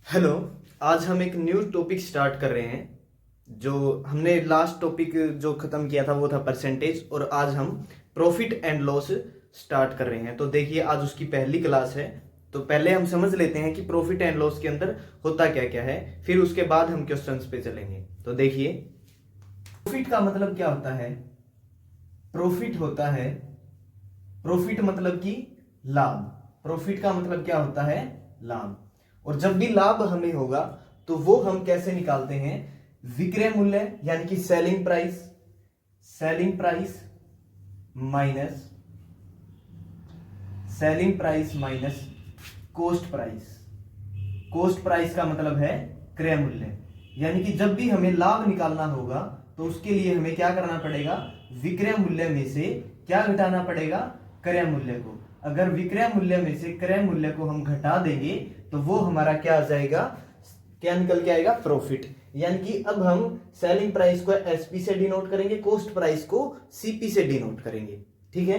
Hello. आज हम एक न्यू टॉपिक स्टार्ट कर रहे हैं। जो हमने लास्ट टॉपिक जो खत्म किया था वो था परसेंटेज, और आज हम प्रॉफिट एंड लॉस स्टार्ट कर रहे हैं। तो देखिए, आज उसकी पहली क्लास है। तो पहले हम समझ लेते हैं कि प्रॉफिट एंड लॉस के अंदर होता क्या क्या है, फिर उसके बाद हम क्वेश्चंस पे चलेंगे। तो देखिए, प्रॉफिट का मतलब क्या होता है। प्रॉफिट होता है, प्रॉफिट मतलब कि लाभ। प्रॉफिट का मतलब क्या होता है, लाभ। और जब भी लाभ हमें होगा तो वो हम कैसे निकालते हैं, विक्रय मूल्य यानी कि selling price, selling price minus, selling price minus cost price. Cost price का मतलब है क्रय मूल्य। यानी कि जब भी हमें लाभ निकालना होगा तो उसके लिए हमें क्या करना पड़ेगा, विक्रय मूल्य में से क्या घटाना पड़ेगा, क्रय मूल्य को। अगर विक्रय मूल्य में से क्रय मूल्य को हम घटा देंगे तो वो हमारा क्या आ जाएगा, क्या निकल के आएगा, प्रॉफिट। यानी कि अब हम सेलिंग प्राइस को एसपी से डिनोट करेंगे, कॉस्ट प्राइस को सीपी से डिनोट करेंगे। ठीक है।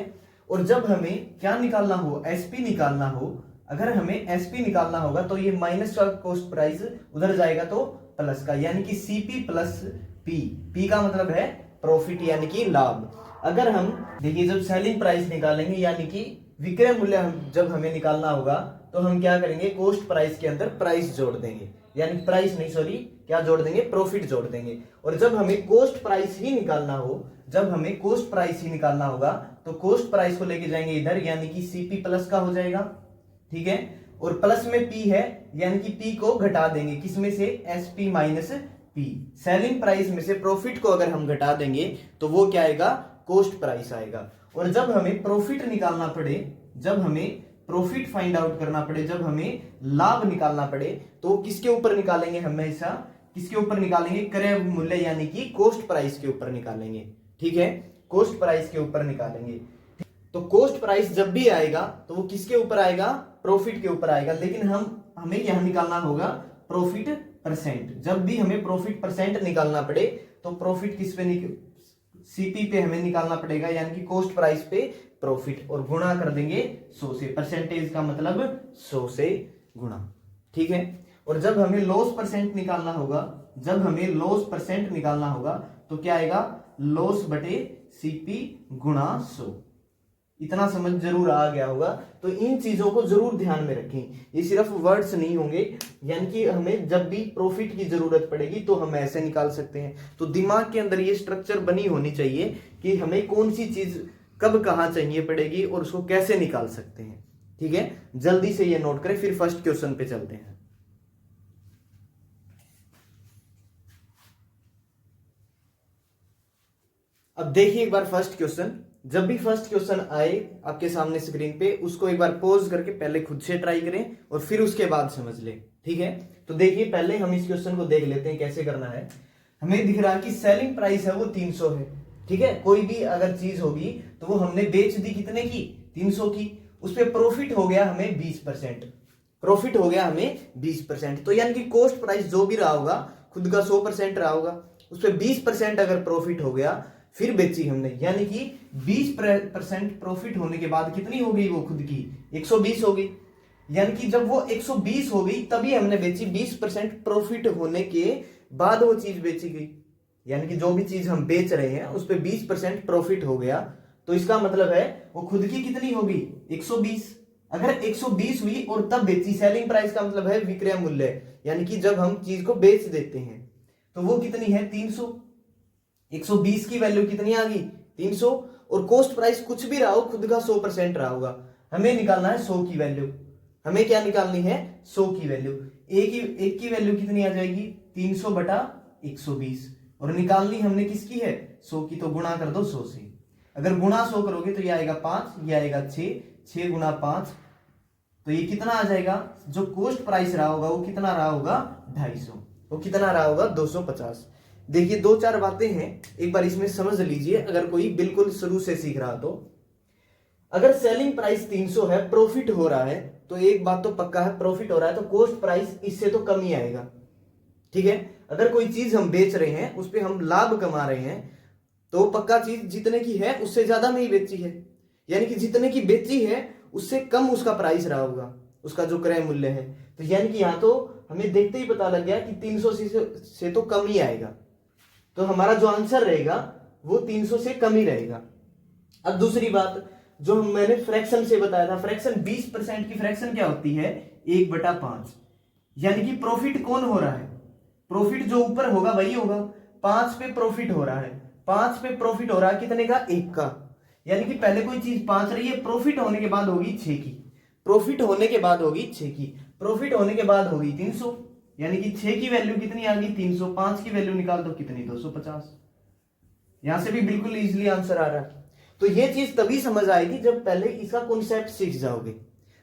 और जब हमें क्या निकालना हो, एसपी निकालना हो, अगर हमें एसपी निकालना होगा तो ये माइनस का कॉस्ट प्राइस उधर जाएगा तो प्लस का, यानी कि सीपी प्लस पी। पी का मतलब है प्रॉफिट यानी कि लाभ। अगर हम देखिए, जब सेलिंग प्राइस निकालेंगे यानी कि विक्रय मूल्य जब हमें निकालना होगा तो हम क्या करेंगे, कॉस्ट प्राइस के अंदर प्राइस जोड़ देंगे, यानी प्राइस नहीं सॉरी, क्या जोड़ देंगे, प्रॉफिट जोड़ देंगे। और जब हमें कॉस्ट प्राइस ही निकालना हो, जब हमें कॉस्ट प्राइस ही निकालना होगा तो कॉस्ट प्राइस को लेके जाएंगे इधर, यानी कि सीपी प्लस का हो जाएगा। ठीक है। और प्लस में पी है, यानी कि पी को घटा देंगे, किसमें से, SP minus P. Selling price में से प्रॉफिट को अगर हम घटा देंगे तो वो क्या आएगा, कॉस्ट प्राइस आएगा। और जब हमें प्रॉफिट निकालना पड़े, जब हमें प्रॉफिट फाइंड आउट करना पड़े, जब हमें लाभ निकालना पड़े, तो किसके ऊपर निकालेंगे, हमेशा किसके ऊपर निकालेंगे, क्रय मूल्य यानी कि कॉस्ट प्राइस के ऊपर निकालेंगे। ठीक है, कॉस्ट प्राइस के ऊपर निकालेंगे। तो कॉस्ट प्राइस जब भी आएगा तो वो किसके ऊपर आएगा, प्रॉफिट के ऊपर आएगा। लेकिन हमें यहां निकालना होगा प्रॉफिट परसेंट। जब भी हमें प्रॉफिट परसेंट निकालना पड़े तो प्रॉफिट किस पे सीपी पे हमें निकालना पड़ेगा, यानी कि कॉस्ट प्राइस पे प्रॉफिट, और गुणा कर देंगे 100 से। परसेंटेज का मतलब 100 से गुणा। ठीक है। और जब हमें लॉस परसेंट निकालना होगा, जब हमें लॉस परसेंट निकालना होगा तो क्या आएगा, लॉस बटे सीपी गुणा 100। इतना समझ जरूर आ गया होगा। तो इन चीजों को जरूर ध्यान में रखें, ये सिर्फ वर्ड्स नहीं होंगे। यानी कि हमें जब भी प्रॉफिट की जरूरत पड़ेगी तो हम ऐसे निकाल सकते हैं। तो दिमाग के अंदर ये स्ट्रक्चर बनी होनी चाहिए कि हमें कौन सी चीज कब कहां चाहिए पड़ेगी और उसको कैसे निकाल सकते हैं। ठीक है, जल्दी से ये नोट करें, फिर फर्स्ट क्वेश्चन पे चलते हैं। अब देखिए एक बार फर्स्ट क्वेश्चन। जब भी फर्स्ट क्वेश्चन आए आपके सामने स्क्रीन पे, उसको एक बार पॉज करके पहले खुद से ट्राई करें और फिर उसके बाद समझ लें। ठीक है। तो देखिए, पहले हम इस क्वेश्चन को देख लेते हैं कैसे करना है। हमें दिख रहा है कि सेलिंग प्राइस है वो 300 है। ठीक है, कोई भी अगर चीज होगी तो वो हमने बेच दी कितने की, 300 की। उस पर प्रॉफिट हो गया हमें 20%, प्रॉफिट हो गया हमें 20%। तो यानी कि कॉस्ट प्राइस जो भी रहा होगा, खुद का 100% रहा होगा, उस पर 20% अगर प्रॉफिट हो गया फिर बेची हमने, यानी कि 20% प्रॉफिट होने के बाद कितनी हो गई वो खुद की, 120 हो गई। यानी कि जब वो 120 हो गई तभी हमने बेची, 20% प्रॉफिट होने के बाद वो चीज बेची गई। यानी कि जो भी चीज हम बेच रहे हैं उस पर 20% प्रॉफिट हो गया, तो इसका मतलब है वो खुद की कितनी होगी, 120। अगर 120 हुई और तब बेची, सेलिंग प्राइस का मतलब है विक्रय मूल्य, यानी कि जब हम चीज को बेच देते हैं तो वो कितनी है, 300। 120 की वैल्यू कितनी आ गई, 300। और कॉस्ट प्राइस कुछ भी रहा हो, खुद का 100% रहा होगा। हमें निकालना है 100 की वैल्यू। हमें क्या निकालनी है, 100 की वैल्यू। एक की वैल्यू कितनी आ जाएगी, 300 बटा 120। और निकालनी हमने किसकी है, 100 की, तो गुणा कर दो 100 से। अगर गुणा 100 करोगे तो ये आएगा 5, ये आएगा 6, 6 गुणा 5, तो ये कितना आ जाएगा, जो कॉस्ट प्राइस रहा होगा वो कितना रहा होगा, 250। वो कितना रहा होगा, 250। देखिए, दो चार बातें हैं, एक बार इसमें समझ लीजिए अगर कोई बिल्कुल शुरू से सीख रहा तो। अगर सेलिंग प्राइस 300 है, प्रॉफिट हो रहा है, तो एक बात तो पक्का है, प्रॉफिट हो रहा है तो कॉस्ट प्राइस इससे तो कम ही आएगा। ठीक है। अगर कोई चीज हम बेच रहे हैं उस पर हम लाभ कमा रहे हैं तो पक्का चीज जितने की है उससे ज्यादा में ही बेची है, यानी कि जितने की बेची है उससे कम उसका प्राइस रहा होगा, उसका जो क्रय मूल्य है। तो यानी कि यहां तो हमें देखते ही पता लग गया कि 300 से तो कम ही आएगा, तो हमारा जो आंसर रहेगा वो 300 से कम ही रहेगा। अब दूसरी बात जो मैंने फ्रैक्शन से बताया था, फ्रैक्शन 20% की फ्रैक्शन क्या होती है, 1/5, यानी कि प्रॉफिट कौन हो रहा है, प्रॉफिट जो ऊपर होगा वही होगा। 5 पे प्रॉफिट हो रहा है, 5 पे प्रॉफिट हो रहा है कितने का, 1 का, यानी कि पहले कोई चीज 5 रही है, प्रॉफिट होने के बाद होगी 6 की, प्रॉफिट होने के बाद होगी 6 की, प्रॉफिट होने के बाद होगी 300, यानी कि 6 की वैल्यू कितनी आ गई 300, 5 की वैल्यू निकाल दो कितनी 250। यहां से भी बिल्कुल इजीली आंसर आ रहा है। तो ये चीज तभी समझ आएगी जब पहले इसका कॉन्सेप्ट सीख जाओगे,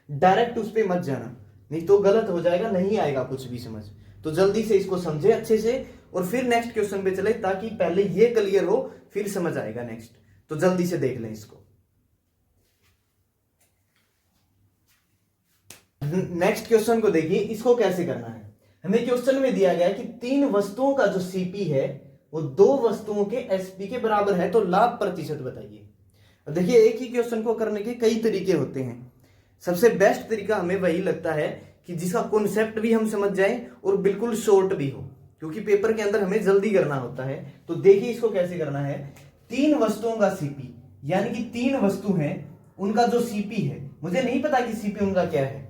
डायरेक्ट उस पर मत जाना, नहीं तो गलत हो जाएगा, नहीं आएगा कुछ भी समझ। तो जल्दी से इसको समझे अच्छे से और फिर नेक्स्ट क्वेश्चन पे चले, ताकि पहले ये क्लियर हो फिर समझ आएगा नेक्स्ट। तो जल्दी से देख लें इसको। नेक्स्ट क्वेश्चन को देखिए, इसको कैसे करना है। हमें क्वेश्चन में दिया गया है कि 3 वस्तुओं का जो सीपी है वो 2 वस्तुओं के एसपी के बराबर है, तो लाभ प्रतिशत बताइए। देखिए एक ही क्वेश्चन को करने के कई तरीके होते हैं, सबसे बेस्ट तरीका हमें वही लगता है कि जिसका कॉन्सेप्ट भी हम समझ जाएं और बिल्कुल शॉर्ट भी हो, क्योंकि पेपर के अंदर हमें जल्दी करना होता है। तो देखिए इसको कैसे करना है। 3 वस्तुओं का सीपी, यानी कि 3 वस्तु हैं, उनका जो सीपी है, मुझे नहीं पता कि सीपी उनका क्या है।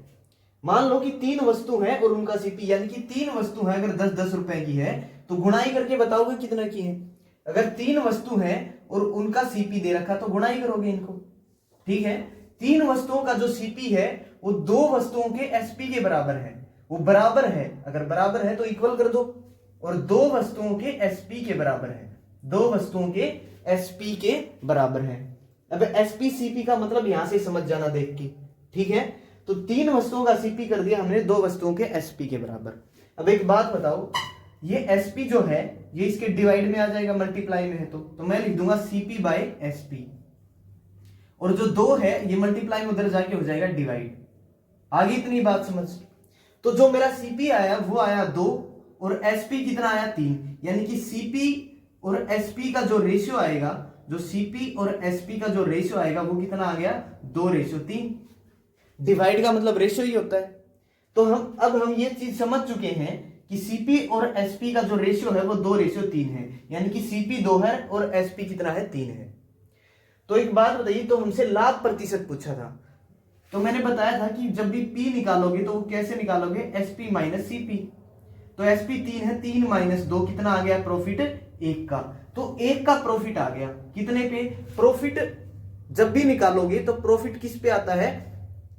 मान लो कि 3 वस्तु है और उनका सीपी, यानी कि 3 वस्तु है, अगर 10-10 रुपए की है तो गुणाई करके बताओगे कितना की है। अगर 3 वस्तु है और उनका सीपी दे रखा तो गुणाई करोगे इनको, ठीक है। 3 वस्तुओं का जो सीपी है वो 2 वस्तुओं के एसपी के बराबर है, वो बराबर है, अगर बराबर है तो इक्वल कर दो, और 2 वस्तुओं के एसपी के बराबर है, 2 वस्तुओं के एसपी के बराबर है। अब एसपी सीपी का मतलब यहां से समझ जाना देख के, ठीक है। तो 3 वस्तुओं का सीपी कर दिया हमने 2 वस्तुओं के एसपी के बराबर। अब एक बात बताओ, ये एसपी जो है ये इसके डिवाइड में आ जाएगा, मल्टीप्लाई में है तो मैं लिख दूंगा सीपी बाय एसपी, और जो 2 है ये मल्टीप्लाई में उधर जाके हो जाएगा डिवाइड। आगे इतनी बात समझ। तो जो मेरा सीपी आया वो आया 2 और एसपी कितना आया 3, यानी कि सीपी और एसपी का जो रेशियो आएगा, जो सीपी और एसपी का जो रेशियो आएगा वो कितना आ गया 2:3। डिवाइड का मतलब रेशियो ही होता है। तो हम ये चीज समझ चुके हैं कि सीपी और एसपी का जो रेशियो है वो 2:3 है, यानी कि सीपी 2 है और एसपी कितना है 3 है। तो एक बात बताइए, तो हमसे लाभ प्रतिशत पूछा था, तो मैंने बताया था कि जब भी पी निकालोगे तो कैसे निकालोगे, एसपी माइनस सीपी। तो एसपी 3 है, 3 माइनस 2 कितना आ गया प्रॉफिट 1 का, तो 1 का प्रॉफिट आ गया कितने पे, प्रॉफिट जब भी निकालोगे तो प्रॉफिट किस पे आता है,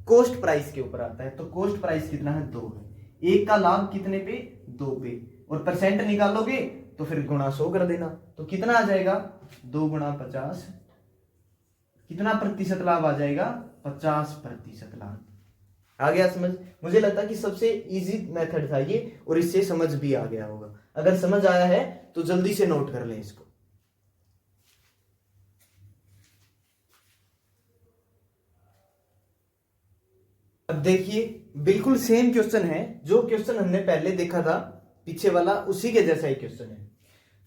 कॉस्ट प्राइस के ऊपर आता है। तो कॉस्ट प्राइस कितना है 2 है, 1 का लाभ कितने पे 2 पे, और परसेंट निकालोगे तो फिर गुणा 100 कर देना, तो कितना आ जाएगा 2 गुणा 50, कितना प्रतिशत लाभ आ जाएगा 50% लाभ। आ गया समझ। मुझे लगता है कि सबसे इजी मेथड था ये, और इससे समझ भी आ गया होगा। अगर समझ आया है तो जल्दी से नोट कर लें इसको। अब देखिए बिल्कुल सेम क्वेश्चन है, जो क्वेश्चन हमने पहले देखा था पीछे वाला, उसी के जैसा ही क्वेश्चन है।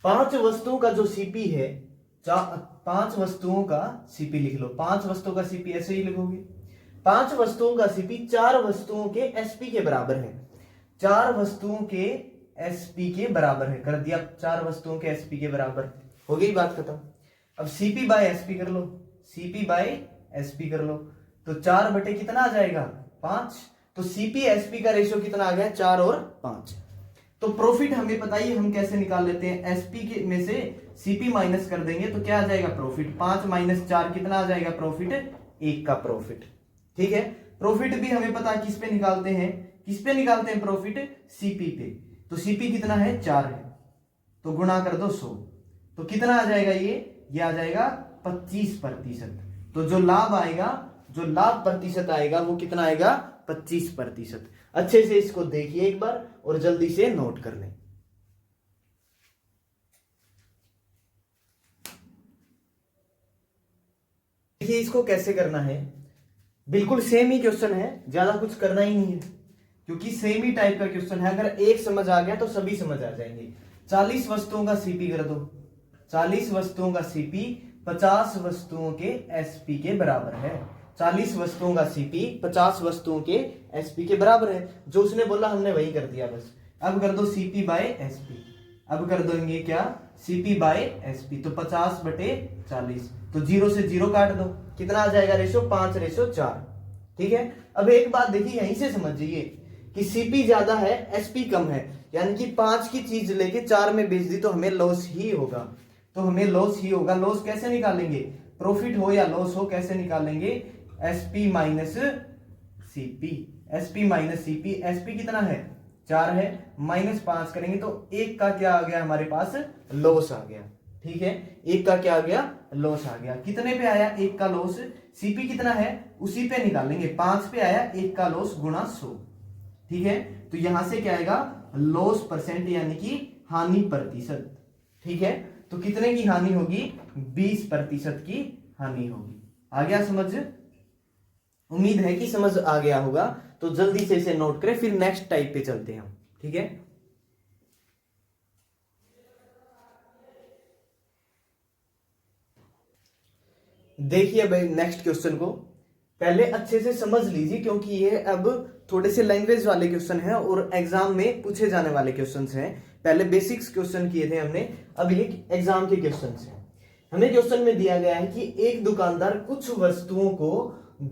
5 वस्तुओं का जो सीपी है, 5 वस्तुओं का सीपी लिख लो, 5 वस्तुओं का सीपी ऐसे ही लिखोगे। 5 वस्तुओं का सीपी 4 वस्तुओं के एसपी के बराबर है, 4 वस्तुओं के एसपी के बराबर है, कर दिया 4 वस्तुओं के एसपी के बराबर, हो गई बात खत्म। अब सीपी बाय एसपी कर लो, सीपी बाय एसपी कर लो, तो 4 बटे कितना आ जाएगा 5, तो सीपी एसपी का रेशियो कितना आ गया 4 और 5। तो प्रॉफिट हमें पता ही, हम कैसे निकाल लेते हैं, एसपी के में से सीपी माइनस कर देंगे तो क्या आ जाएगा प्रॉफिट, 5 माइनस 4 कितना आ जाएगा प्रॉफिट 1 का प्रॉफिट, ठीक है। प्रॉफिट भी हमें पता किस पे निकालते हैं, किस पे निकालते हैं प्रॉफिट, सीपी पे। तो सीपी कितना है 4 है, तो गुणा कर दो 100, तो कितना आ जाएगा ये आ जाएगा 25%। तो जो लाभ आएगा, जो लाभ प्रतिशत आएगा वो कितना आएगा 25%। अच्छे से इसको देखिए एक बार और जल्दी से नोट कर लें। देखिए इसको कैसे करना है, बिल्कुल सेम ही क्वेश्चन है, ज्यादा कुछ करना ही नहीं है, क्योंकि सेम ही टाइप का क्वेश्चन है। अगर एक समझ आ गया तो सभी समझ आ जाएंगे। 40 वस्तुओं का सीपी कर दो, 40 वस्तुओं का सीपी 50 वस्तुओं के एसपी के बराबर है। 40 वस्तुओं का सीपी 50 वस्तुओं के एसपी के बराबर है। जो उसने बोला हमने वही कर दिया बस। अब कर दो सीपी बाय एसपी, अब कर देंगे क्या, सीपी बाय एसपी, तो 50/40, तो 0 से 0 काट दो, कितना आ जाएगा रेशो, 5/4। ठीक है। अब एक बात देखिए, यहीं से समझिए कि सीपी ज्यादा है एसपी कम है, यानी कि 5 की चीज लेके 4 में बेच दी तो हमें लॉस ही होगा, तो हमें लॉस ही होगा। लॉस कैसे निकालेंगे, प्रॉफिट हो या लॉस हो कैसे निकालेंगे, SP minus CP, SP minus CP. SP कितना है, 4 है, -5 करेंगे तो 1 का क्या आ गया हमारे पास, लॉस आ गया। ठीक है, 1 का क्या आ गया, लॉस आ गया। कितने पे आया 1 का लॉस, सीपी कितना है उसी पे निकालेंगे, 5 पे आया 1 का लॉस गुणा 100। ठीक है, तो यहां से क्या आएगा, लॉस परसेंट यानी कि हानि प्रतिशत। ठीक है, तो कितने की हानि होगी, 20% की हानि होगी। आ गया समझ, उम्मीद है कि समझ आ गया होगा। तो जल्दी से इसे नोट करें, फिर नेक्स्ट टाइप पे चलते हैं हम। ठीक है, देखिए भाई नेक्स्ट क्वेश्चन को पहले अच्छे से समझ लीजिए, क्योंकि ये अब थोड़े से लैंग्वेज वाले क्वेश्चन हैं और एग्जाम में पूछे जाने वाले क्वेश्चन हैं। पहले बेसिक्स क्वेश्चन किए थे हमने, अब ये एग्जाम के क्वेश्चन हैं। हमें क्वेश्चन में दिया गया है कि एक दुकानदार कुछ वस्तुओं को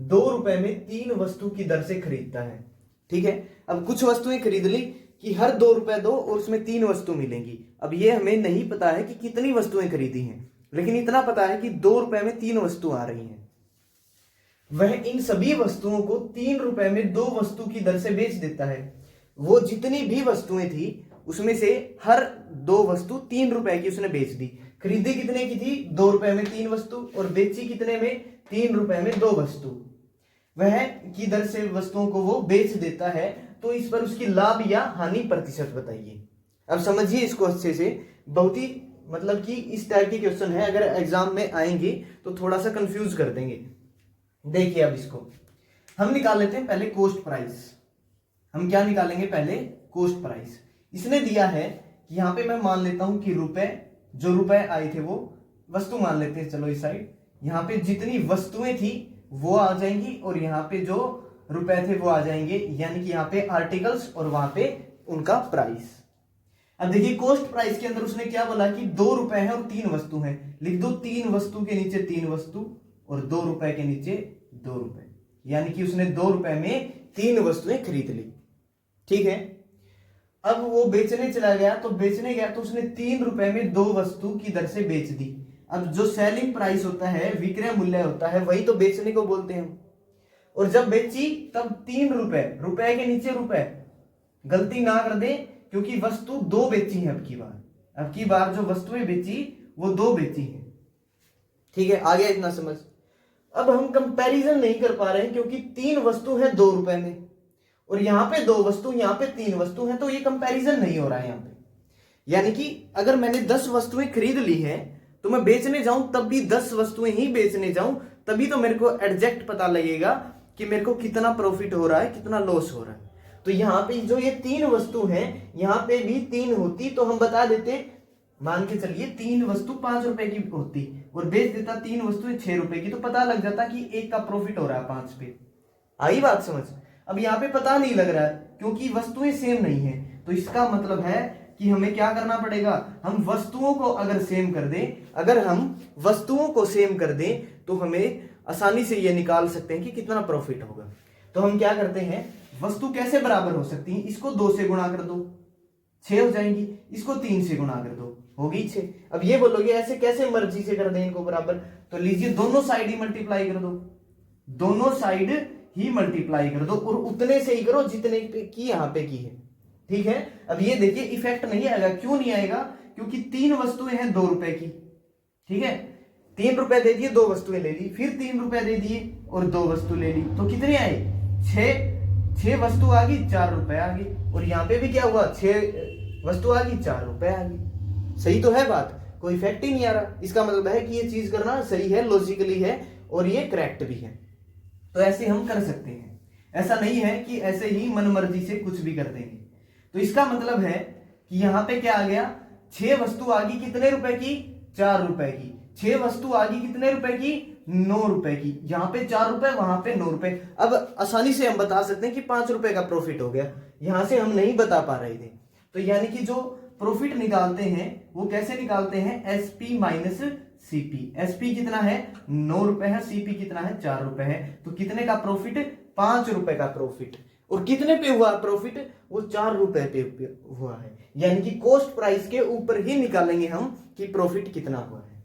2 रुपए में 3 वस्तु की दर से खरीदता है। ठीक है, अब कुछ वस्तुएं खरीद ली कि हर 2 रुपए दो और उसमें 3 वस्तु मिलेंगी। अब ये हमें नहीं पता है कि कितनी वस्तुएं खरीदी हैं, लेकिन इतना पता है कि 2 रुपए में 3 वस्तु आ रही हैं। वह इन सभी वस्तुओं को 3 रुपए में 2 वस्तु की दर से बेच देता है। वो जितनी भी वस्तुएं थी उसमें से हर 2 वस्तु 3 रुपए की उसने बेच दी। खरीदी कितने की थी, 2 रुपए में 3 वस्तु, और बेची कितने में, 3 रुपए में 2 वस्तु। वह की दर से वस्तुओं को वो बेच देता है, तो इस पर उसकी लाभ या हानि प्रतिशत बताइए। अब समझिए इसको अच्छे से, बहुत ही मतलब कि इस टाइप के क्वेश्चन है, अगर एग्जाम में आएंगे तो थोड़ा सा कंफ्यूज कर देंगे। देखिए अब इसको हम निकाल लेते हैं पहले कॉस्ट प्राइस। हम क्या निकालेंगे पहले, कॉस्ट प्राइस। इसने दिया है कि यहां पे मैं मान लेता हूं कि रुपए, जो रुपए आए थे वो वस्तु मान लेते हैं, चलो इस साइड। यहां पे जितनी वस्तुएं थी वो आ जाएंगी और यहाँ पे जो रुपए थे वो आ जाएंगे, यानी कि यहाँ पे आर्टिकल्स और वहां पे उनका प्राइस। अब देखिए कॉस्ट प्राइस के अंदर उसने क्या बोला कि 2 रुपए है और 3 वस्तु है, लिख दो 3 वस्तु के नीचे 3 वस्तु और 2 रुपए के नीचे 2 रुपए, यानी कि उसने 2 रुपए में 3 वस्तुएं खरीद ली। ठीक है, अब वो बेचने चला गया, तो बेचने गया तो उसने 3 रुपए में 2 वस्तु की दर से बेच दी। अब जो सेलिंग प्राइस होता है, विक्रय मूल्य होता है, वही तो बेचने को बोलते हैं। और जब बेची तब 3 रुपए, रुपए के नीचे रुपए, गलती ना कर दे क्योंकि वस्तु 2 बेची है। अब की बार जो वस्तुएं बेची वो 2 बेची है। ठीक है, आ गया इतना समझ। अब हम कंपैरिजन नहीं कर पा रहे हैं क्योंकि 3 वस्तु है 2 रुपए में, और यहां पे 2 वस्तु, यहां पे 3 वस्तु है, तो ये कंपैरिजन नहीं हो रहा है यहां पे। यानी कि अगर मैंने 10 वस्तुएं खरीद ली है तो मैं बेचने जाऊं तब भी 10 वस्तुएं ही बेचने जाऊं, तभी तो मेरे को एग्जैक्ट पता लगेगा कि मेरे को कितना प्रॉफिट हो रहा है, कितना लॉस हो रहा है। तो यहाँ पे जो ये 3 वस्तु है, यहाँ पे भी 3 होती तो हम बता देते, मान के चलिए 3 वस्तु 5 रुपए की होती और बेच देता 3 वस्तुएं 6 रुपए की, तो पता लग जाता कि एक का प्रॉफिट हो रहा है 5 पे। आई बात समझ। अब यहाँ पे पता नहीं लग रहा है क्योंकि वस्तुएं सेम नहीं है, तो इसका मतलब है कि हमें क्या करना पड़ेगा, हम वस्तुओं को अगर सेम कर दें, अगर हम वस्तुओं को सेम कर दें तो हमें आसानी से ये निकाल सकते हैं कि कितना प्रॉफिट होगा। तो हम क्या करते हैं, वस्तु कैसे बराबर हो सकती है, इसको 2 से गुणा कर दो 6 हो जाएंगी, इसको 3 से गुणा कर दो होगी 6। अब ये बोलोगे ऐसे कैसे मर्जी से कर दें इनको बराबर, तो लीजिए दोनों साइड ही मल्टीप्लाई कर दो, दोनों साइड ही मल्टीप्लाई कर दो और उतने से ही करो जितने की यहां पे की है। ठीक है, अब ये देखिए इफेक्ट नहीं आएगा। क्यों नहीं आएगा, क्योंकि 3 वस्तुएं हैं 2 रुपए की। ठीक है, 3 रुपए दे दिए, 2 वस्तुएं ले ली, फिर 3 रुपए दे दिए और 2 वस्तु ले ली, तो कितने आए 6 वस्तु आ गई 4 रुपए आ गई, और यहां पे भी क्या हुआ 6 वस्तु आ गई 4 रुपए आ गई। सही तो है बात, कोई इफेक्ट ही नहीं आ रहा। इसका मतलब है कि ये चीज करना सही है, लॉजिकली है और ये करेक्ट भी है। तो ऐसे हम कर सकते हैं, ऐसा नहीं है कि ऐसे ही मनमर्जी से कुछ भी कर देंगे। तो इसका मतलब है कि यहां पे क्या आ गया, 6 वस्तु आ गई कितने रुपए की 4 रुपए की, 6 वस्तु आ गई कितने रुपए की ₹9 की, यहाँ पे ₹4, वहां पे ₹9। अब आसानी से हम बता सकते हैं कि ₹5 का प्रॉफिट हो गया, यहां से हम नहीं बता पा रहे थे। तो यानी कि जो प्रॉफिट निकालते हैं वो कैसे निकालते हैं, एसपी माइनस सीपी। एसपी कितना है, ₹9 है, सीपी कितना है, ₹4 है। तो कितने का प्रॉफिट, ₹5 का प्रॉफिट। और कितने पे हुआ प्रॉफिट, वो ₹4 पे हुआ है। यानी कि कॉस्ट प्राइस के ऊपर ही निकालेंगे हम कि प्रॉफिट कितना हुआ है।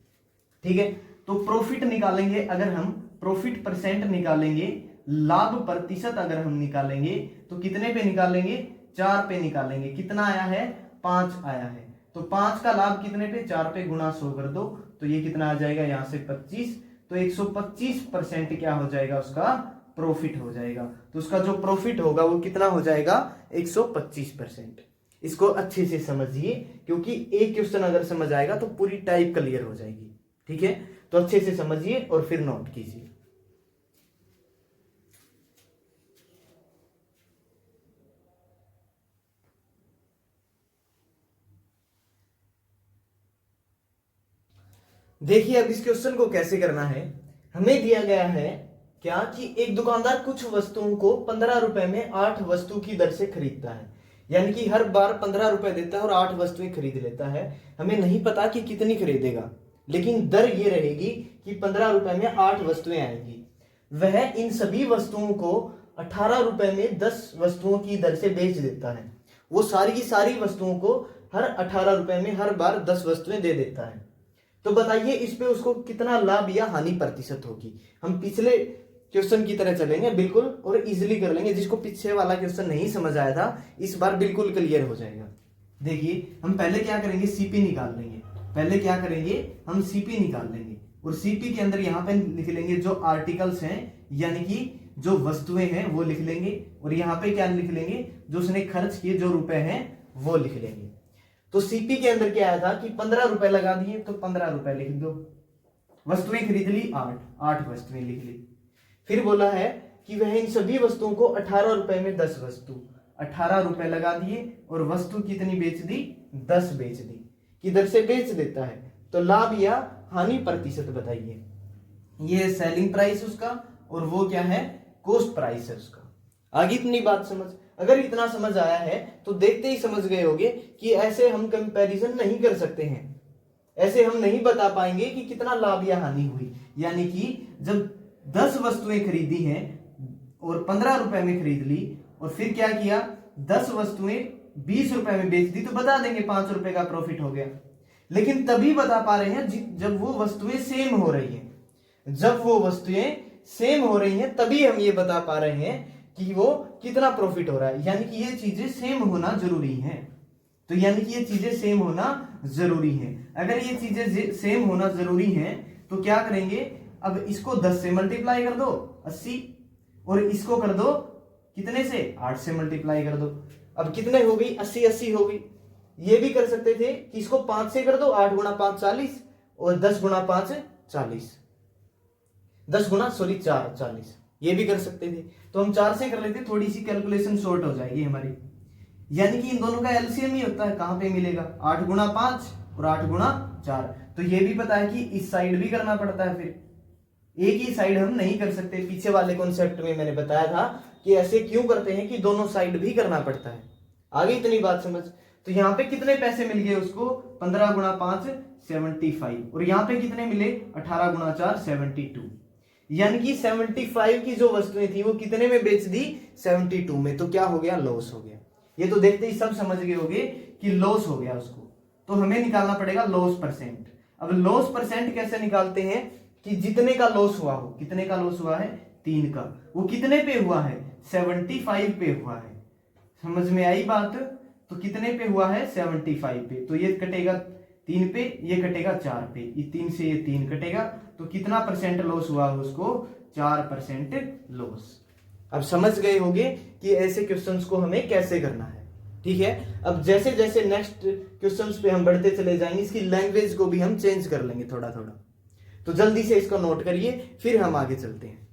ठीक है, तो प्रॉफिट निकालेंगे, अगर हम प्रॉफिट परसेंट निकालेंगे, लाभ प्रतिशत अगर हम निकालेंगे तो कितने पे निकालेंगे, 4 पे निकालेंगे। कितना आया है, 5 आया है। तो 5 का लाभ कितने पे, 4 पे गुणा 100 कर दो, तो ये कितना आ जाएगा, यहां से 25। तो 125% क्या हो जाएगा, उसका प्रॉफिट हो जाएगा। तो उसका जो प्रॉफिट होगा वो कितना हो जाएगा, 125%। इसको अच्छे से समझिए, क्योंकि एक क्वेश्चन अगर समझ आएगा तो पूरी टाइप क्लियर हो जाएगी। ठीक है, तो अच्छे से समझिए और फिर नोट कीजिए। देखिए अब इस क्वेश्चन को कैसे करना है। हमें दिया गया है क्या कि एक दुकानदार कुछ वस्तुओं को ₹15 में 8 वस्तु की दर से खरीदता है। यानी कि हर बार ₹15 देता है और 8 वस्तुएं खरीद लेता है। हमें नहीं पता कि कितनी खरीदेगा, लेकिन दर ये रहेगी कि ₹15 में 8 वस्तुएं आएंगी। वह इन सभी वस्तुओं को ₹18 में 10 वस्तुओं की दर से बेच देता है। वो सारी की सारी वस्तुओं को हर ₹18 में हर बार 10 वस्तुएं दे देता है। तो बताइए इस पे उसको कितना लाभ या हानि प्रतिशत होगी। हम पिछले क्वेश्चन की तरह चलेंगे बिल्कुल और इजीली कर लेंगे। जिसको पीछे वाला क्वेश्चन नहीं समझ आया था इस बार बिल्कुल क्लियर हो जाएगा। देखिए हम पहले क्या करेंगे, सीपी निकाल लेंगे। पहले क्या करेंगे, हम सीपी निकाल लेंगे और सीपी के अंदर यहाँ पे लिख लेंगे जो आर्टिकल्स हैं, यानी कि जो वस्तुएं हैं वो लिख लेंगे। और यहाँ पे क्या लिख लेंगे, जो उसने खर्च किए जो रुपए हैं वो लिख लेंगे। तो सीपी के अंदर क्या आया था कि ₹15 लगा दिए, तो ₹15 लिख दो। वस्तुएं खरीद ली 8 वस्तुएं लिख ली। फिर बोला है कि वह इन सभी वस्तुओं को ₹18 में 10 वस्तु, ₹18 लगा दिए और वस्तु कितनी बेच दी, 10 बेच दी, किधर से बेच देता है। तो लाभ या हानि प्रतिशत बताइए। ये सेलिंग प्राइस उसका और वो क्या है, कॉस्ट प्राइस है उसका। आगे इतनी बात समझ, अगर इतना समझ आया है तो देखते ही समझ गए होंगे कि ऐसे हम कंपैरिजन नहीं कर सकते हैं। ऐसे हम नहीं बता पाएंगे कि कितना लाभ या हानि हुई। यानी कि जब 10 वस्तुएं खरीदी हैं और ₹15 में खरीद ली और फिर क्या किया, 10 वस्तुएं ₹20 में बेच दी, तो बता देंगे ₹5 का प्रॉफिट हो गया। लेकिन तभी बता पा रहे हैं जब वो वस्तुएं सेम हो रही हैं। जब वो वस्तुएं सेम हो रही हैं तभी हम ये बता पा रहे हैं कि वो कितना प्रॉफिट हो रहा है। यानी कि ये चीजें सेम होना जरूरी है। तो यानी कि ये चीजें सेम होना जरूरी है। अगर ये चीजें सेम होना जरूरी है तो क्या करेंगे, अब इसको 10 से मल्टीप्लाई कर दो 80, और इसको कर दो कितने से, 8 से मल्टीप्लाई कर दो। अब कितने हो गई, 80 हो गई। ये भी कर सकते थे कि इसको 5 से कर दो, 8 गुणा 5 40 और 10 गुणा 5 40, 4 40। ये भी कर सकते थे। तो हम 4 से कर लेते, थोड़ी सी कैलकुलेशन शॉर्ट हो जाएगी हमारी। यानी कि इन दोनों का एलसीएम ही होता है, कहां पे मिलेगा, 8 गुणा 5 और 8 गुणा 4। तो ये भी पता है कि इस साइड भी करना पड़ता है, फिर एक ही साइड हम नहीं कर सकते। पीछे वाले कॉन्सेप्ट में मैंने बताया था कि ऐसे क्यों करते हैं कि दोनों साइड भी करना पड़ता है। आगे इतनी बात समझ। तो यहाँ पे कितने पैसे मिल गए उसको, 15 गुणा 5 75, और यहाँ पे कितने मिले, 18 गुणा 4 72। यानी कि 75 की जो वस्तुएं थी वो कितने में बेच दी, 72 में। तो क्या हो गया, लॉस हो गया। ये तो देखते ही सब समझ गए होंगे कि लॉस हो गया उसको। तो हमें निकालना पड़ेगा लॉस परसेंट। अब लॉस परसेंट कैसे निकालते हैं कि जितने का लॉस हुआ हो, कितने का लॉस हुआ है, 3 का, वो कितने पे हुआ है, 75 पे हुआ है। समझ में आई बात। तो कितने पे हुआ है, 75 पे। तो ये कटेगा 3 पे, ये कटेगा 4 पे, ये 3 से ये 3 कटेगा। तो कितना परसेंट लॉस हुआ उसको, 4% लॉस। अब समझ गए होंगे कि ऐसे क्वेश्चंस को हमें कैसे करना है। ठीक है, अब जैसे जैसे नेक्स्ट क्वेश्चंस पे हम बढ़ते चले जाएंगे, इसकी लैंग्वेज को भी हम चेंज कर लेंगे थोड़ा थोड़ा। तो जल्दी से इसको नोट करिए, फिर हम आगे चलते हैं।